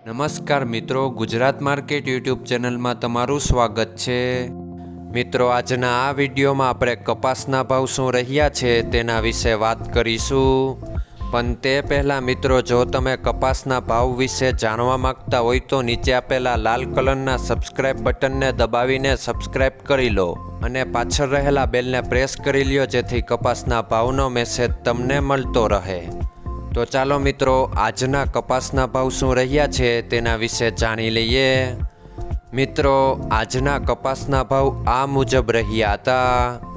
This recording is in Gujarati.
નમસ્કાર મિત્રો, ગુજરાત માર્કેટ યુટ્યુબ ચેનલમાં તમારું સ્વાગત છે। મિત્રો, આજના આ વિડીયોમાં આપણે કપાસના ભાવ શું રહ્યા છે તેના વિશે વાત કરીશું। પણ તે પહેલાં મિત્રો, જો તમે કપાસના ભાવ વિશે જાણવા માંગતા હોય તો નીચે આપેલા લાલ કલરના સબસ્ક્રાઇબ બટનને દબાવીને સબસ્ક્રાઇબ કરી લો અને પાછળ રહેલા બેલને પ્રેસ કરી લ્યો, જેથી કપાસના ભાવનો મેસેજ તમને મળતો રહે। તો ચાલો મિત્રો, આજના કપાસના ભાવ શું રહ્યા છે તેના વિશે જાણી લઈએ। મિત્રો, આજના કપાસના ભાવ આ મુજબ રહ્યા હતા।